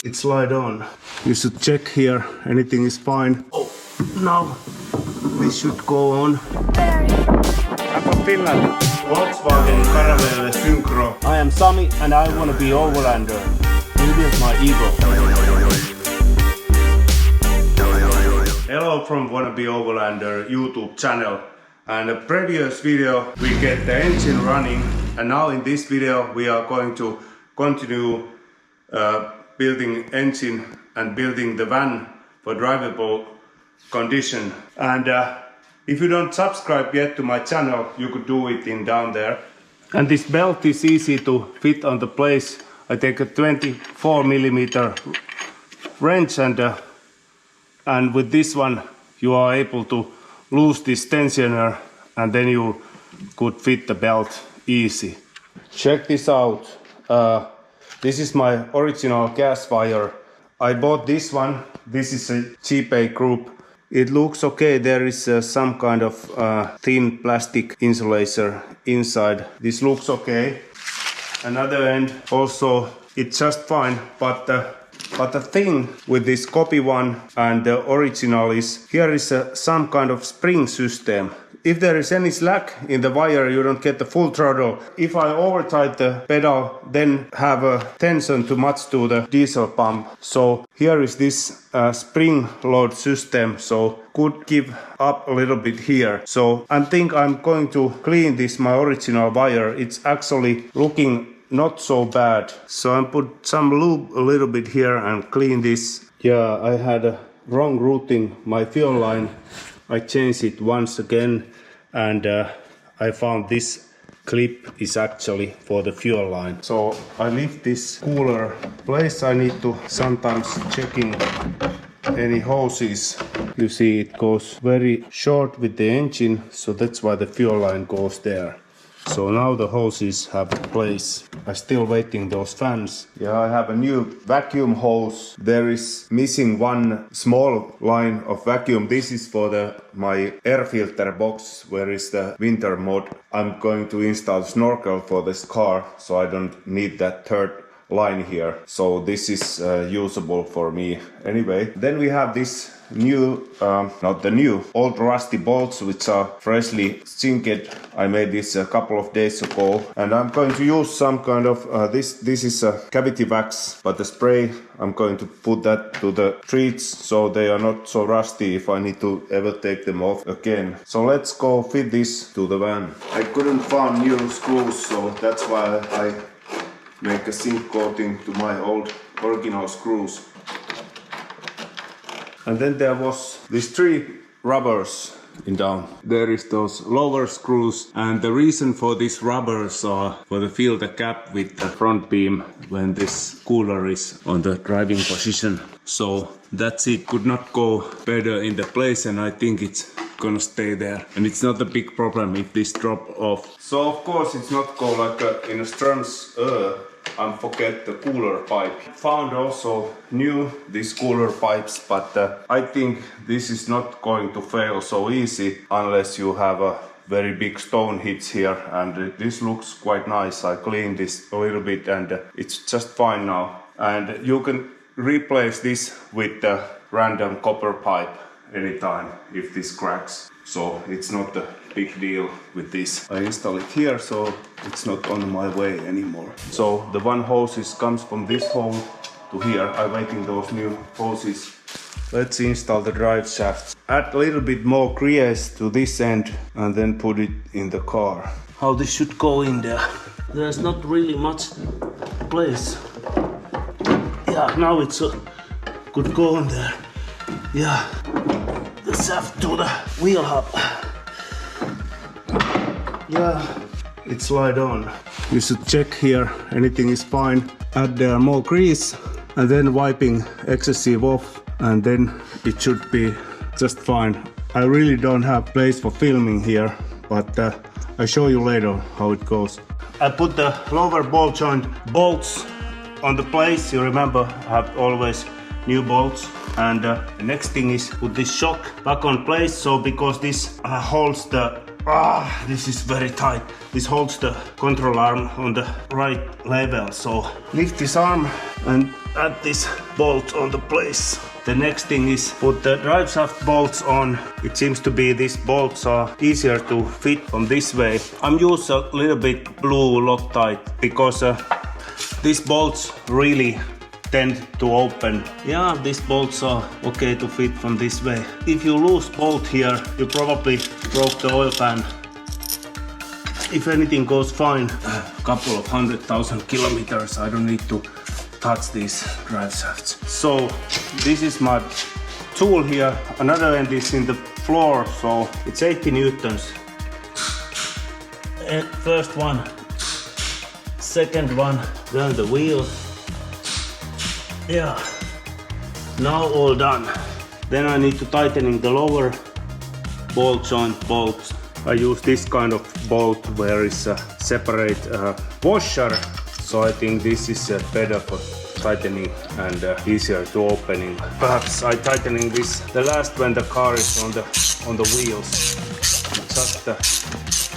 It's light on. You should check here, anything is fine. Oh, now this should go on. I'm from Finland. Volkswagen Caravelle Syncro. I am Sami and I want to be Overlander. Rebuild my ego. Hello from Wanna Be Overlander YouTube channel. And the previous video we get the engine running, and now in this video we are going to continue building engine and building the van for drivable condition. And if you don't subscribe yet to my channel, you could do it in down there. And this belt is easy to fit on the place. I take a 24mm wrench and with this one you are able to lose this tensioner and then you could fit the belt easy. Check this out. This is my original gas fire. I bought this one. This is a GPay group. It looks okay. There is some kind of thin plastic insulator inside. This looks okay. Another end also, it's just fine, but the thing with this copy one and the original is here is some kind of spring system. If there is any slack in the wire, you don't get the full throttle. If I overtight the pedal, then have a tension too much to the diesel pump. So here is this spring load system, so could give up a little bit here. So I think I'm going to clean this my original wire. It's actually looking not so bad. So I put some lube a little bit here and clean this. Yeah, I had a wrong routing my fuel line. I changed it once again and I found this clip is actually for the fuel line. So I leave this cooler place. I need to sometimes checking any hoses. You see it goes very short with the engine, so that's why the fuel line goes there. So now the hoses have a place. I'm still waiting those fans. Yeah, I have a new vacuum hose. There is missing one small line of vacuum. This is for my air filter box, where is the winter mode. I'm going to install snorkel for this car, so I don't need that third line here. So this is usable for me anyway. Then we have this new, not the new, old rusty bolts which are freshly zinced. I made this a couple of days ago and I'm going to use some kind of, this is a cavity wax, but the spray I'm going to put that to the treats so they are not so rusty if I need to ever take them off again. So let's go fit this to the van. I couldn't find new screws, so that's why I make a zinc coating to my old original screws. And then there was these three rubbers in down. There is those lower screws, and the reason for these rubbers are for to fill the gap with the front beam when this cooler is on the driving position. So that's it. Could not go better in the place, and I think it's gonna stay there. And it's not a big problem if this drop off. So of course it's not go like in a strands and forget the cooler pipe. Found also new these cooler pipes, but I think this is not going to fail so easy unless you have a very big stone hits here, and this looks quite nice. I cleaned this a little bit and it's just fine now. And you can replace this with the random copper pipe anytime if this cracks. So it's not a big deal with this. I install it here, so it's not on my way anymore. So the one hoses comes from this hole to here. I'm waiting those new hoses. Let's install the drive shafts. Add a little bit more grease to this end and then put it in the car. How this should go in there? There's not really much place. Yeah, now it's could go in there. Yeah. The shaft to the wheel hub. Yeah, it's light on. You should check here, anything is fine. Add there more grease and then wiping excessive off, and then it should be just fine. I really don't have place for filming here, but I'll show you later how it goes. I put the lower ball joint bolts on the place. You remember, I have always new bolts. And the next thing is put this shock back on place, so because this holds the This is very tight. This holds the control arm on the right level. So lift this arm and add this bolt on the place. The next thing is put the drive shaft bolts on. It seems to be these bolts are easier to fit from this way. I'm using a little bit blue Loctite because these bolts really tend to open. Yeah, these bolts are okay to fit from this way. If you lose bolt here, you probably broke the oil pan. If anything goes fine, a couple of 100,000 kilometers, I don't need to touch these drive shafts. So this is my tool here. Another end is in the floor, so it's 80 newtons. And first one, second one, then the wheel. Yeah, now all done. Then I need to tightening the lower ball joint bolts. I use this kind of bolt where it's a separate washer. So I think this is better for tightening and easier to opening. Perhaps I tightening this the last when the car is on the wheels. Just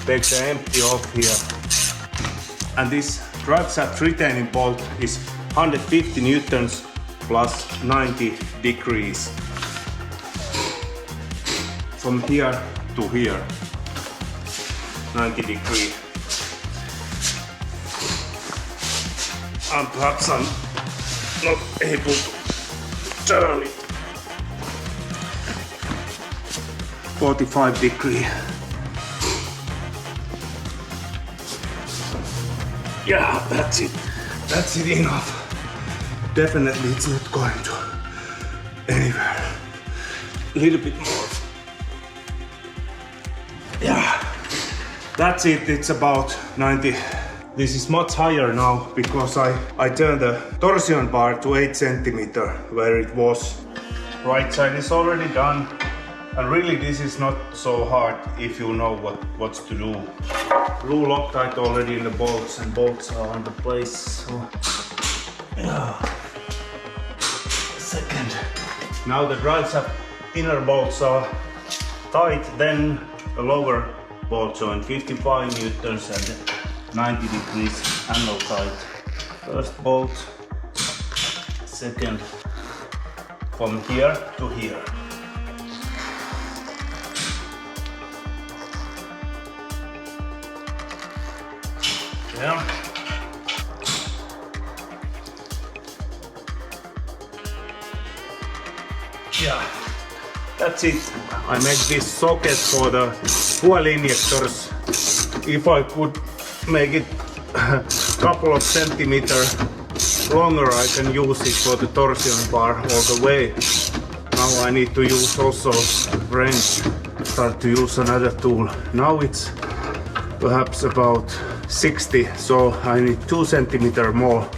take the empty off here. And this drive shaft retaining bolt is 150 newtons plus 90 degrees. From here to here. 90 degrees. And perhaps I'm not able to turn it. 45 degrees. Yeah, that's it. That's it enough. Definitely it's not going to anywhere. A little bit more. Yeah, that's it. It's about 90. This is much higher now because I turned the torsion bar to 8 centimeters where it was. Right side is already done. And really this is not so hard if you know what's to do. Blue Loctite already in the bolts and bolts are on the place. So, yeah. Second. Now the drive shaft inner bolts are tight, then the lower bolt joint 55 newtons and 90 degrees angle tight. First bolt, second from here to here. Yeah. Yeah, that's it. I make this socket for the fuel injectors. If I could make it a couple of centimeters longer, I can use it for the torsion bar all the way. Now I need to use also wrench, start to use another tool. Now it's perhaps about 60, so I need 2 centimeters more.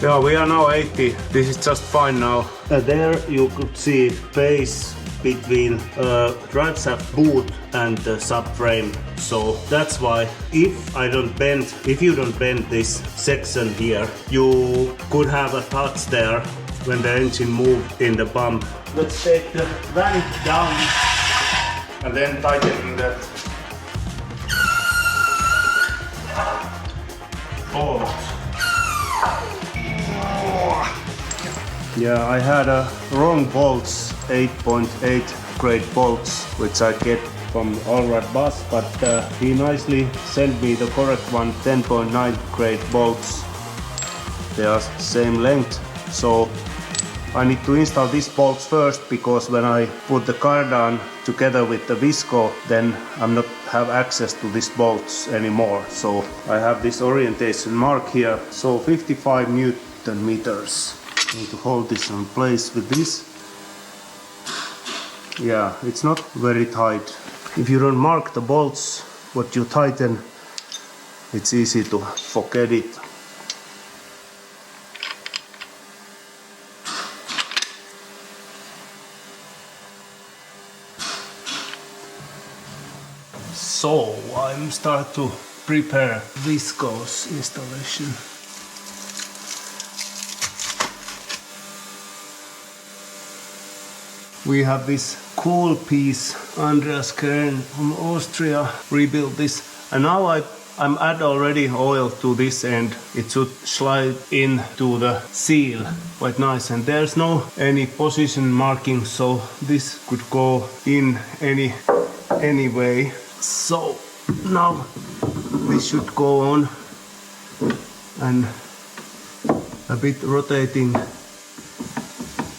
Yeah, we are now 80. This is just fine now. There you could see space between drive shaft boot and the subframe. So that's why if you don't bend this section here, you could have a touch there when the engine moved in the bump. Let's take the vanity down and then tighten that bolt. Yeah, I had wrong bolts, 8.8 grade bolts, which I get from Overland bus, but he nicely sent me the correct one, 10.9 grade bolts. They are same length, so I need to install these bolts first, because when I put the Cardan together with the Viscous, then I'm not have access to these bolts anymore. So I have this orientation mark here, so 55 Newton meters. I need to hold this in place with this. Yeah, it's not very tight. If you don't mark the bolts, what you tighten, it's easy to forget it. So I'm start to prepare Viscous installation. We have this cool piece, Andreas Kern from Austria rebuilt this, and now I'm add already oil to this end. It should slide into the seal quite nice, and there's no any position marking, so this could go in any way. So now this should go on and a bit rotating.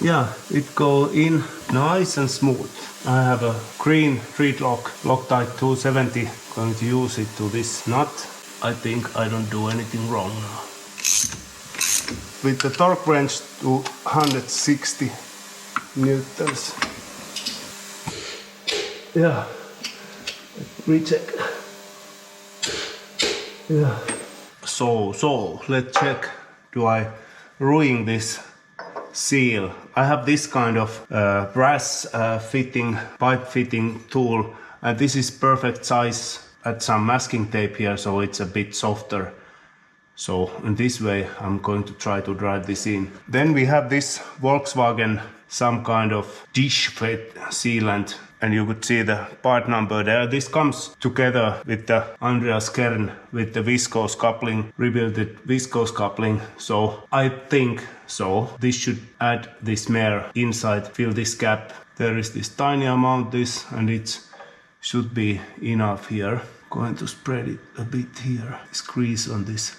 Yeah, it go in nice and smooth. I have a green 3-lock Loctite 270. Going to use it to this nut. I think I don't do anything wrong now. With the torque wrench to 160 newtons. Yeah, recheck. Yeah. So let's check. Do I ruin this seal? I have this kind of brass pipe fitting tool, and this is perfect size. Add some masking tape here so it's a bit softer. So in this way I'm going to try to drive this in. Then we have this Volkswagen, some kind of dish fit sealant, and you could see the part number there. This comes together with the Andreas Kern with the Viscous coupling, rebuilt Viscous coupling. So I think this should add this mare inside, fill this gap. There is this tiny amount this, and it should be enough here. Going to spread it a bit here. This grease on this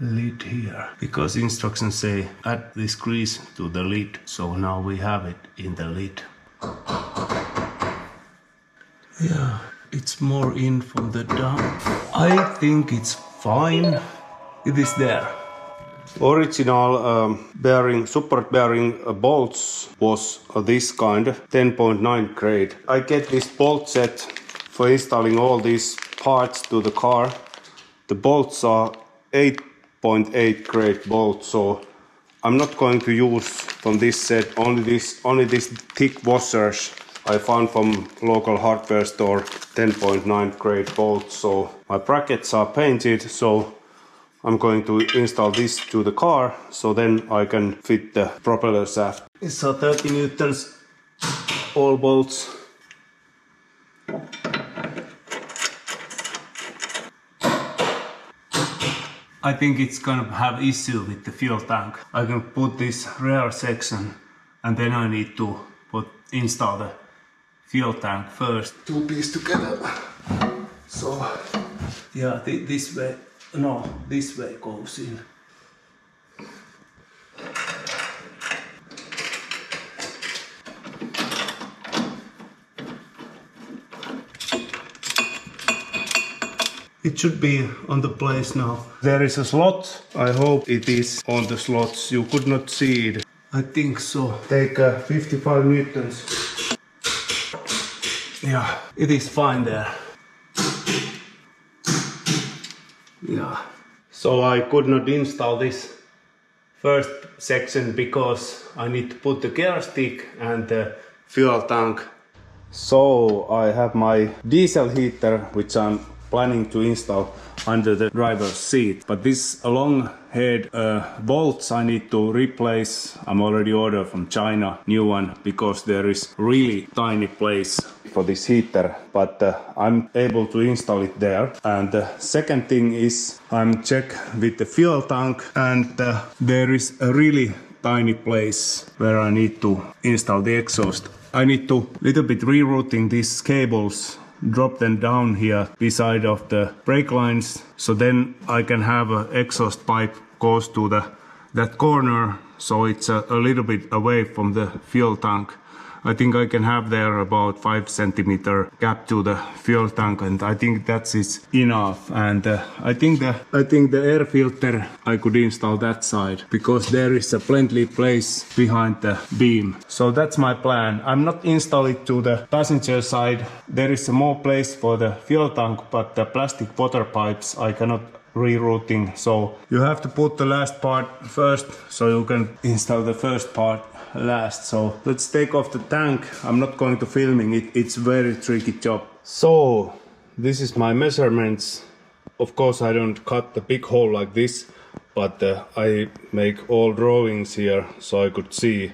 lid here, because instructions say add this grease to the lid. So now we have it in the lid. Yeah, it's more in from the down. I think it's fine. It is there. Original bearing, support bearing bolts was this kind, 10.9 grade. I get this bolt set for installing all these parts to the car. The bolts are 8.8 grade bolts, so I'm not going to use from this set only these thick washers I found from local hardware store, 10.9 grade bolts. So my brackets are painted, so I'm going to install this to the car, so then I can fit the propeller shaft. It's a 30 newtons, all bolts. I think it's gonna have issue with the fuel tank. I can put this rear section, and then I need to install the fuel tank first. Two pieces together. So yeah, this way. No, this way goes in. It should be on the place now. There is a slot. I hope it is on the slots. You could not see it. I think so. Take 55 newtons. Yeah, it is fine there. Yeah. So I could not install this first section because I need to put the gear stick and the fuel tank. So I have my diesel heater, which I'm planning to install under the driver's seat. But this long head bolts I need to replace. I'm already ordered from China, new one, because there is really tiny place for this heater, but I'm able to install it there. And the second thing is I'm check with the fuel tank, and there is a really tiny place where I need to install the exhaust. I need to little bit rerouting these cables, drop them down here beside of the brake lines, so then I can have an exhaust pipe goes to that corner, so it's a little bit away from the fuel tank. I think I can have there about 5 centimeter gap to the fuel tank, and I think that is enough. And I think the air filter I could install that side, because there is a plenty place behind the beam. So that's my plan. I'm not installing it to the passenger side. There is more place for the fuel tank, but the plastic water pipes I cannot rerouting. So you have to put the last part first, so you can install the first part last. So let's take off the tank. I'm not going to filming it. It's very tricky job. So this is my measurements. Of course I don't cut the big hole like this, but I make all drawings here so I could see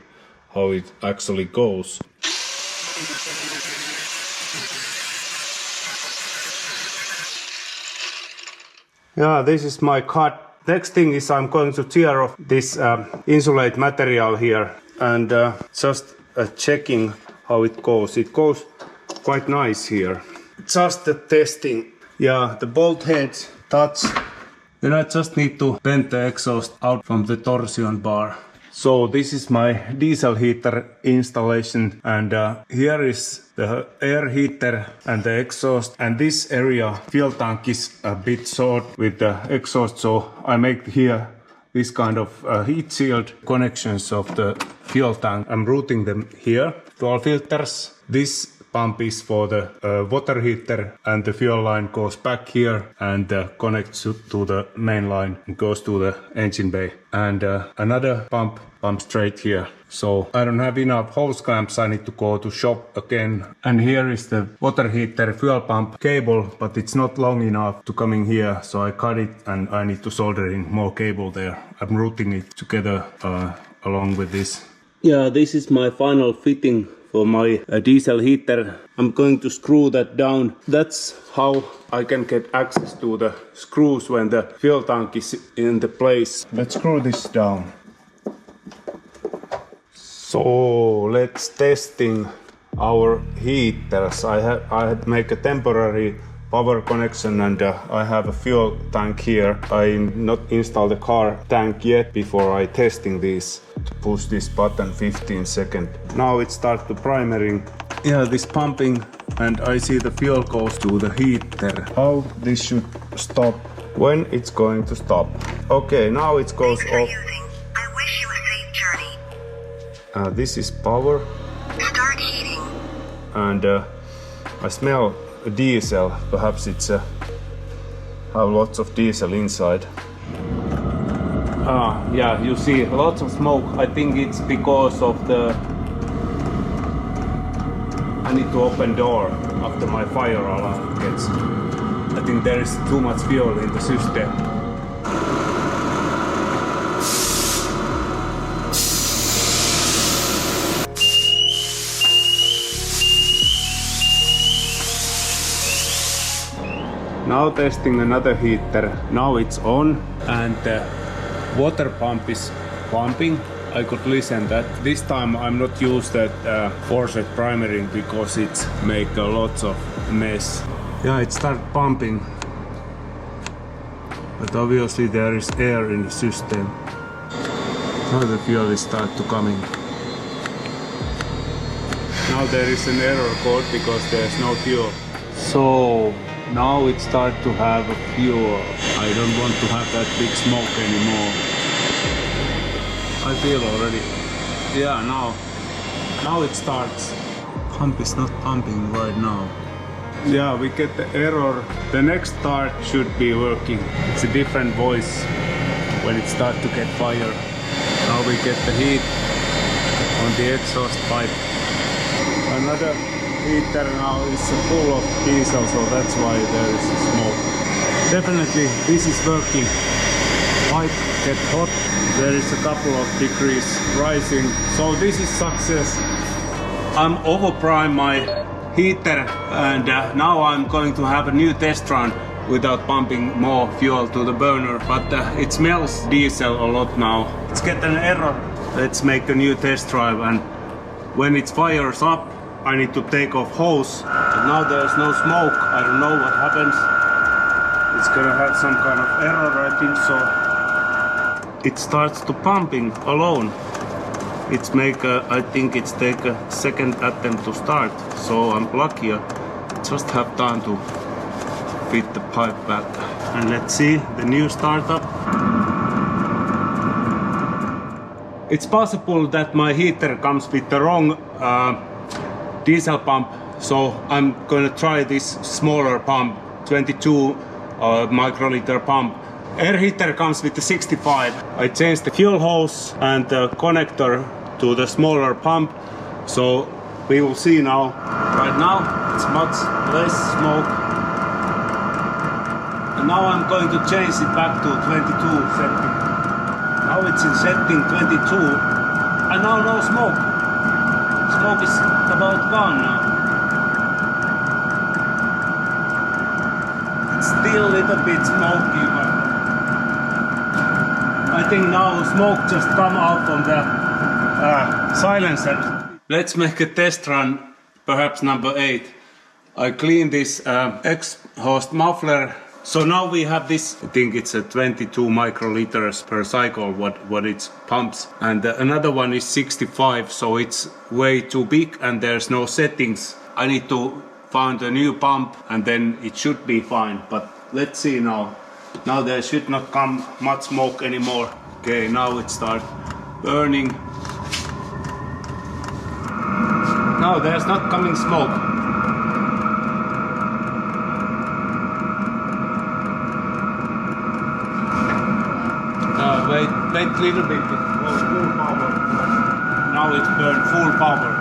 how it actually goes. Yeah, this is my cut. Next thing is I'm going to tear off this insulate material here and just checking how it goes. It goes quite nice here. Just the testing. Yeah, the bolt heads touch. Then I just need to bend the exhaust out from the torsion bar. So this is my diesel heater installation, and here is the air heater and the exhaust, and this area fuel tank is a bit short with the exhaust, so I make here this kind of heat shield connections of the fuel tank. I'm routing them here. Dual filters. This pump is for the water heater, and the fuel line goes back here and connects to the main line and goes to the engine bay. And another pump straight here. So I don't have enough hose clamps, I need to go to shop again. And here is the water heater fuel pump cable, but it's not long enough to coming here, so I cut it and I need to solder in more cable there. I'm routing it together along with this. Yeah, this is my final fitting for my diesel heater. I'm going to screw that down. That's how I can get access to the screws when the fuel tank is in the place. Let's screw this down. So let's testing our heaters. I had make a temporary power connection, and I have a fuel tank here. I not install the car tank yet before I testing this. To push this button 15 seconds. Now it starts to primering. Yeah, this pumping, and I see the fuel goes to the heater. How this should stop? When it's going to stop? Okay, now it goes off. I wish you a safe journey. This is power. Start heating. And I smell diesel. Perhaps it's have lots of diesel inside. Yeah, you see lots of smoke. I think it's because of the... I need to open door after my fire alarm gets... I think there is too much fuel in the system. Now testing another heater. Now it's on and the water pump is pumping. I could listen that. This time I'm not use that forced primering because it's make a lot of mess. Yeah, it start pumping. But obviously there is air in the system. Now the fuel is start to coming. Now there is an error code because there's no fuel. So now it start to have a fuel. I don't want to have that big smoke anymore. I feel already. Yeah, now it starts. Pump is not pumping right now. Yeah, we get the error. The next start should be working. It's a different voice when it starts to get fire. Now we get the heat on the exhaust pipe. Another heater now is full of diesel, so that's why there is smoke. Definitely this is working. Pipe get hot. There is a couple of degrees rising, so this is success. I'm overprime my heater, and now I'm going to have a new test run without pumping more fuel to the burner, but it smells diesel a lot now. Let's get an error. Let's make a new test drive, and when it fires up I need to take off hose. But now there's no smoke. I don't know what happens. It's gonna have some kind of error, I think so. It starts to pumping alone. It's make I think it's take a second attempt to start. So I'm lucky. I just have time to fit the pipe back. And let's see the new startup. It's possible that my heater comes with the wrong diesel pump, so I'm gonna try this smaller pump, 22 microliter pump. Air heater comes with the 65. I changed the fuel hose and the connector to the smaller pump, so we will see now. Right now it's much less smoke, and now I'm going to change it back to 22 setting. Now it's in setting 22 and now no smoke. It's smoke is about gone now. It's still a little bit smoky, but I think now smoke just come out from the silencer. Let's make a test run, perhaps number 8. I clean this exhaust muffler. So now we have this, I think it's a 22 microliters per cycle what it pumps, and another one is 65, so it's way too big and there's no settings. I need to find a new pump and then it should be fine, but let's see now. Now there should not come much smoke anymore. Okay, now it starts burning. No, there's not coming smoke. Wait a little bit, it goes full power. Now it's burned full power.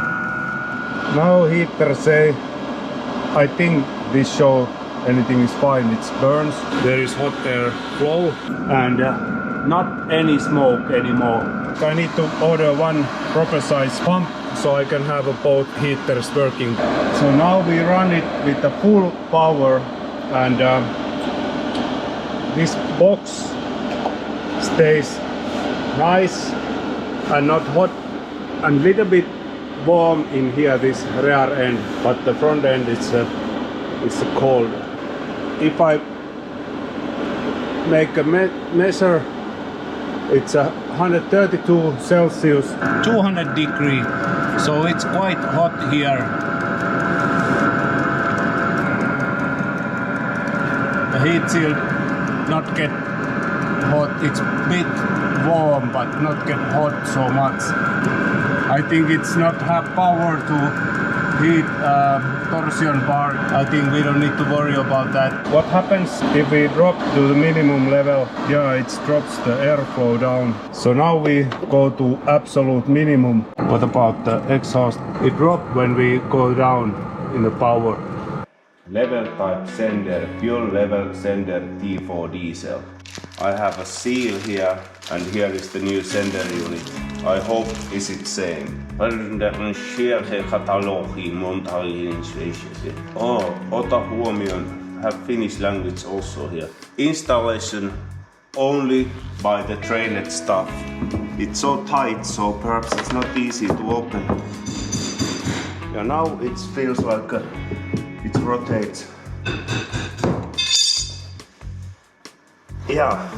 Now heater say, I think this show anything is fine, it burns. There is hot air flow and not any smoke anymore. I need to order one proper size pump so I can have both heaters working. So now we run it with the full power, and this box stays nice and not hot and little bit warm in here, this rear end, but the front end is cold. If I make a measure, it's 132 Celsius, 200 degree, so it's quite hot here. The heat shield not get hot, it's bit warm but not get hot so much. I think it's not have power to heat torsion bar. I think we don't need to worry about that. What happens if we drop to the minimum level? Yeah, it drops the airflow down. So now we go to absolute minimum. What about the exhaust? It drops when we go down in the power. Level type sender, fuel level sender T4 diesel. I have a seal here, and here is the new sender unit. I hope is it same. Oh, ota huomioon, have Finnish language also here. Installation only by the trained staff. It's so tight, so perhaps it's not easy to open. Yeah, now it feels like it rotates. Yeah.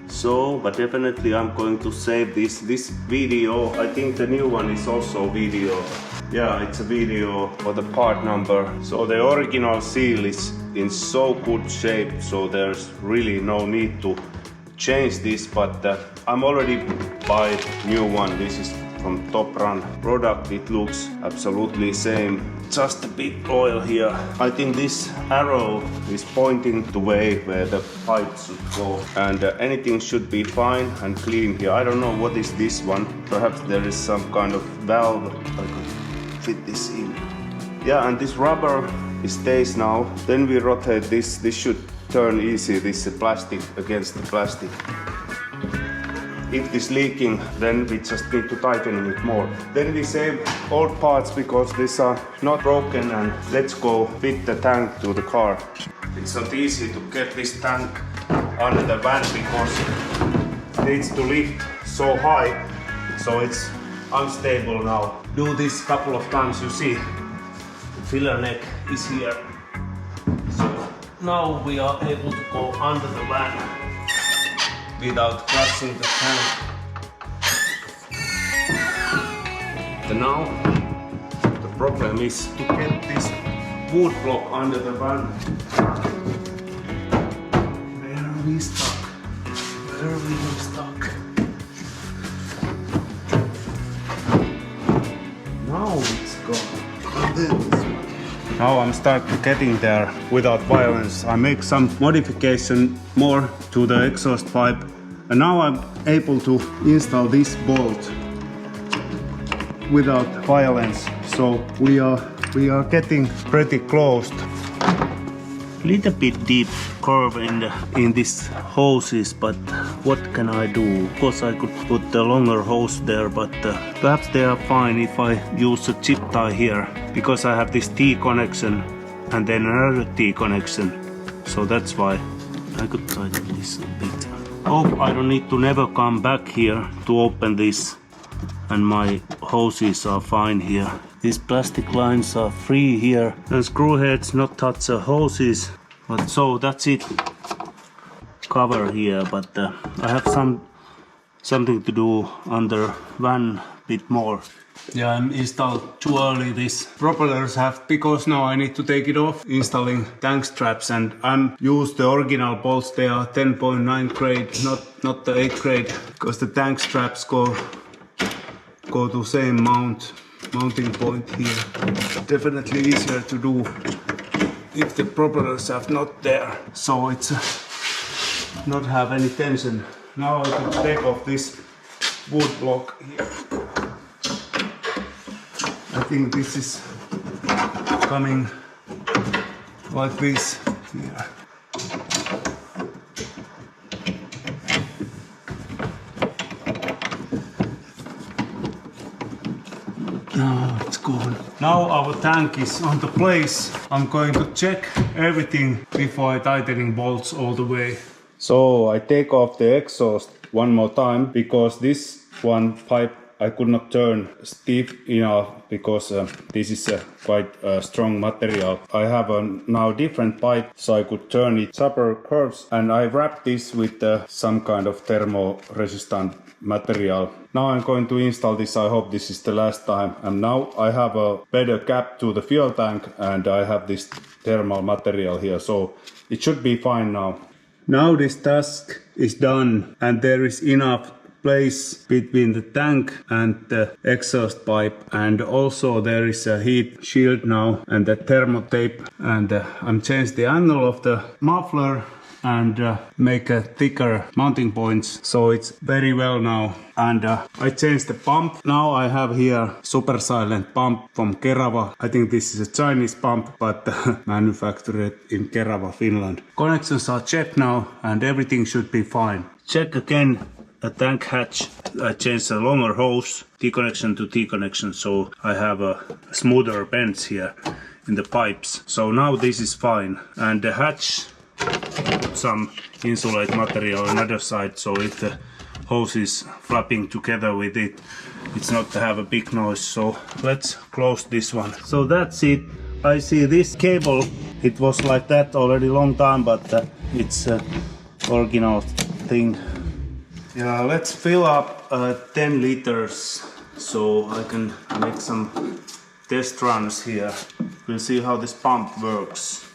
So, but definitely I'm going to save this video. I think the new one is also video. Yeah, it's a video for the part number. So the original seal is in so good shape, so there's really no need to change this, but I'm already buy new one. This is from Top Run product. It looks absolutely same, just a bit oil here. I think this arrow is pointing the way where the pipe should go, and anything should be fine and clean here. I don't know what is this one. Perhaps there is some kind of valve I could fit this in. Yeah, and this rubber stays now. Then we rotate this. This should turn easy. This plastic against the plastic. If this leaking, then we just need to tighten it more. Then we save old parts because these are not broken, and let's go fit the tank to the car. It's not easy to get this tank under the van because it needs to lift so high, so it's unstable now. Do this couple of times, you see the filler neck is here. So now we are able to go under the van without crushing the tank. And now the problem is to get this wood block under the van. Where are we stuck? Where are we stuck? Now it's gone. Now I'm starting getting there without violence. I make some modification more to the exhaust pipe, and now I'm able to install this bolt without violence. So we are getting pretty close. little bit deep curve in this hoses, but what can I do? Of course I could put the longer hose there, but perhaps they are fine if I use a chip tie here, because I have this T connection and then another T connection, so that's why I could tighten this a bit. Hope I don't need to never come back here to open this, and my hoses are fine here. These plastic lines are free here, and screw heads not touch the hoses. But so that's it. Cover here, but I have something to do under one bit more. Yeah, I'm installed too early this propellers have, because now I need to take it off, installing tank straps, and I'm used the original bolts. They are 10.9 grade, not the 8 grade, because the tank straps go to same mounting point here. Definitely easier to do if the propellers are not there, so it's not have any tension. Now I can take off this wood block here. I think this is coming like this here. Now it's gone. Now our tank is on the place. I'm going to check everything before I tightening bolts all the way. So I take off the exhaust one more time, because this one pipe I could not turn stiff enough, because this is a quite strong material. I have a now different pipe, so I could turn it super curves, and I wrapped this with some kind of thermo resistant material. Now I'm going to install this. I hope this is the last time. And now I have a better cap to the fuel tank, and I have this thermal material here, so it should be fine now. Now this task is done, and there is enough place between the tank and the exhaust pipe, and also there is a heat shield now and the thermo tape, and I'm changed the angle of the muffler and make a thicker mounting points, so it's very well now. And I changed the pump. Now I have here super silent pump from Kerava. I think this is a Chinese pump, but manufactured in Kerava, Finland. Connections are checked now, and everything should be fine. Check again a tank hatch. I changed the longer hose, T connection to T connection, so I have a smoother bends here in the pipes. So now this is fine, and the hatch, some insulate material on the other side, so if the hose is flapping together with it, it's not to have a big noise. So let's close this one. So that's it. I see this cable, it was like that already long time, but it's original thing. Yeah, let's fill up 10 liters so I can make some test runs here. We'll see how this pump works.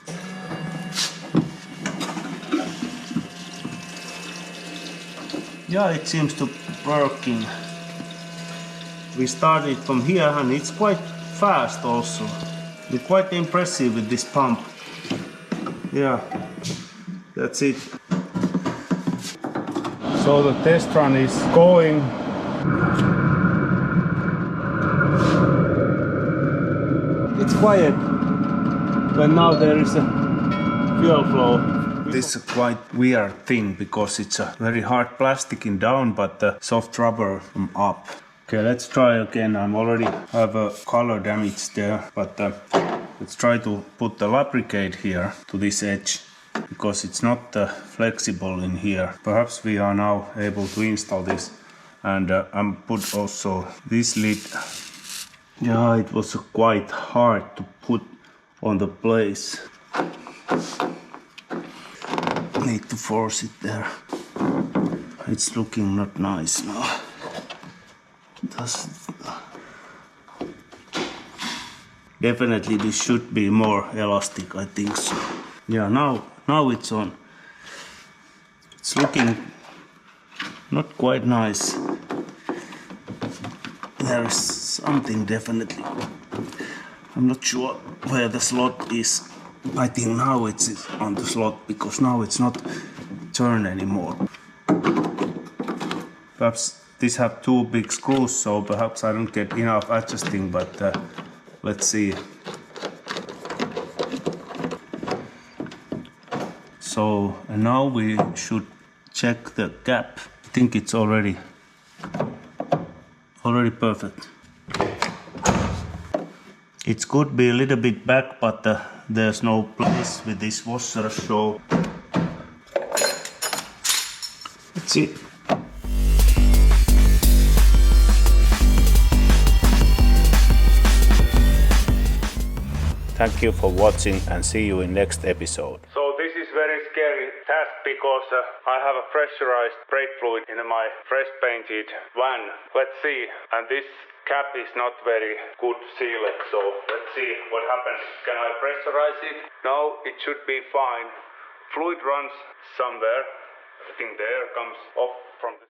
Yeah, it seems to working. We started from here, and it's quite fast also. We're quite impressive with this pump. Yeah, that's it. So the test run is going. It's quiet, but now there is a fuel flow. This is a quite weird thing, because it's a very hard plastic in down, but the soft rubber from up. Okay, let's try again. I'm already have a color damage there, but let's try to put the lubricate here to this edge, because it's not flexible in here. Perhaps we are now able to install this, and I'm put also this lid. Yeah, it was quite hard to put on the place. Need to force it there. It's looking not nice now. Definitely this should be more elastic, I think so. Yeah, now it's on. It's looking not quite nice. There is something definitely. I'm not sure where the slot is. I think now it's on the slot, because now it's not turned anymore. Perhaps these have two big screws, so perhaps I don't get enough adjusting, but let's see. So now we should check the gap. I think it's already perfect. It could be a little bit back, but there's no place with this washer, so let's see. Thank you for watching and see you in next episode. So this is very scary task because I have a pressurized brake fluid in my fresh painted van. Let's see. And this cap is not very good sealed, so let's see what happens. Can I pressurize it? Now it should be fine. Fluid runs somewhere. I think the air comes off from the